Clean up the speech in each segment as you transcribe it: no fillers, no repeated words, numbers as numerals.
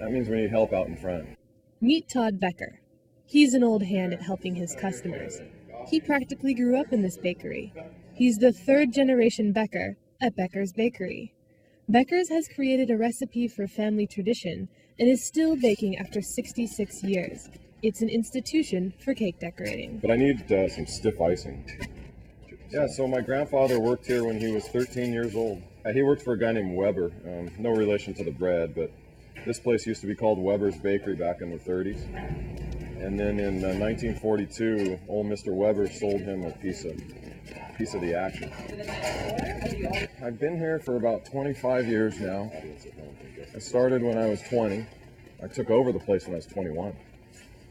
That means we need help out in front. Meet Todd Becker. He's an old hand at helping his customers. He practically grew up in this bakery. He's the third generation Becker at Becker's Bakery. Becker's has created a recipe for family tradition and is still baking after 66 years. It's an institution for cake decorating. But I need some stiff icing. Yeah, so my grandfather worked here when he was 13 years old. He worked for a guy named Weber, no relation to the bread, but this place used to be called Weber's Bakery back in the 30s. And then in 1942, old Mr. Weber sold him a piece of the action. I've been here for about 25 years now. I started when I was 20. I took over the place when I was 21.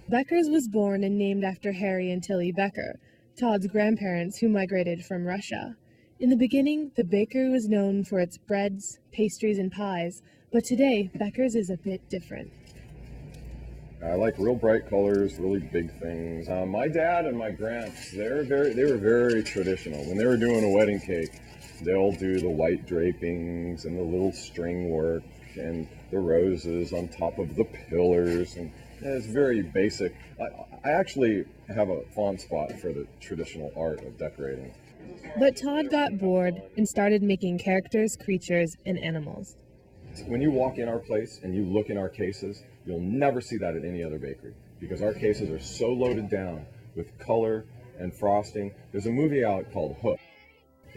Becker's was born and named after Harry and Tilly Becker, Todd's grandparents who migrated from Russia. In the beginning, the bakery was known for its breads, pastries, and pies, but today, Becker's is a bit different. I like real bright colors, really big things. My dad and my gramps, they were very traditional. When they were doing a wedding cake, they'll do the white drapings and the little string work and the roses on top of the pillars, and it's very basic. I actually have a fond spot for the traditional art of decorating. But Todd got bored and started making characters, creatures, and animals. When you walk in our place and you look in our cases, you'll never see that at any other bakery because our cases are so loaded down with color and frosting. There's a movie out called Hook,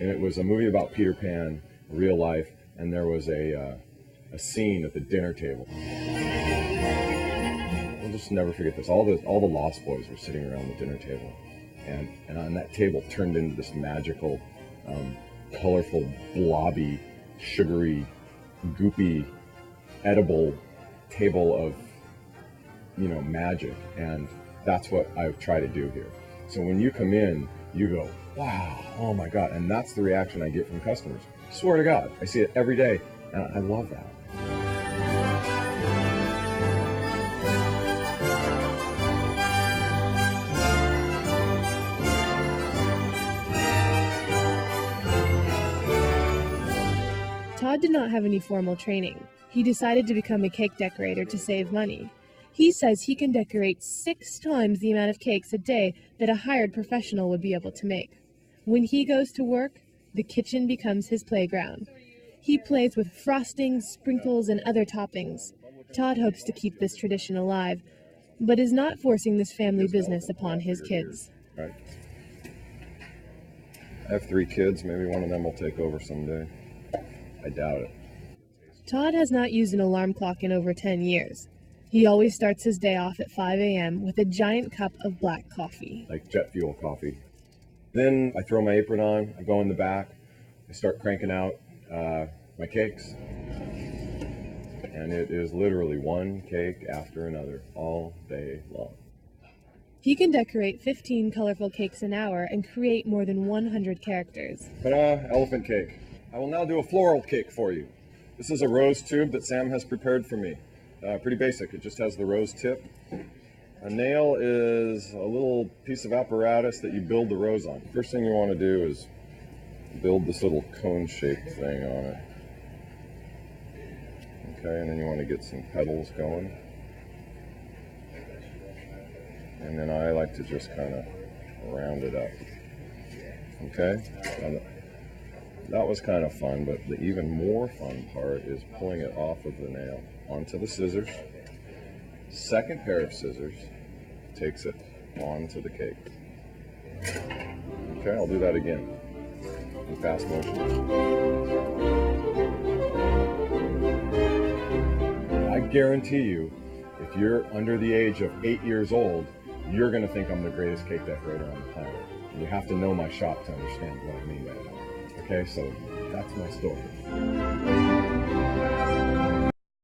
and it was a movie about Peter Pan, real life, and there was a scene at the dinner table. I'll just never forget this. All the Lost Boys were sitting around the dinner table, and on that table turned into this magical, colorful, blobby, sugary, goopy, edible table of, magic, and that's what I try to do here. So when you come in, you go, wow, oh my God, and that's the reaction I get from customers. Swear to God, I see it every day, and I love that. Todd did not have any formal training. He decided to become a cake decorator to save money. He says he can decorate 6 times the amount of cakes a day that a hired professional would be able to make. When he goes to work, the kitchen becomes his playground. He plays with frosting, sprinkles, and other toppings. Todd hopes to keep this tradition alive, but is not forcing this family business upon his kids. Right. I have 3 kids. Maybe one of them will take over someday. I doubt it. Todd has not used an alarm clock in over 10 years. He always starts his day off at 5 a.m. with a giant cup of black coffee. Like jet fuel coffee. Then I throw my apron on, I go in the back, I start cranking out my cakes. And it is literally one cake after another all day long. He can decorate 15 colorful cakes an hour and create more than 100 characters. Ta-da, elephant cake. I will now do a floral cake for you. This is a rose tube that Sam has prepared for me. Pretty basic, it just has the rose tip. A nail is a little piece of apparatus that you build the rose on. First thing you want to do is build this little cone-shaped thing on it. Okay, and then you want to get some petals going. And then I like to just kind of round it up. Okay? That was kind of fun, but the even more fun part is pulling it off of the nail onto the scissors. Second pair of scissors takes it onto the cake. Okay, I'll do that again in fast motion. I guarantee you, if you're under the age of 8 years old, you're going to think I'm the greatest cake decorator on the planet. And you have to know my shop to understand what I mean by that. Okay, so that's my story.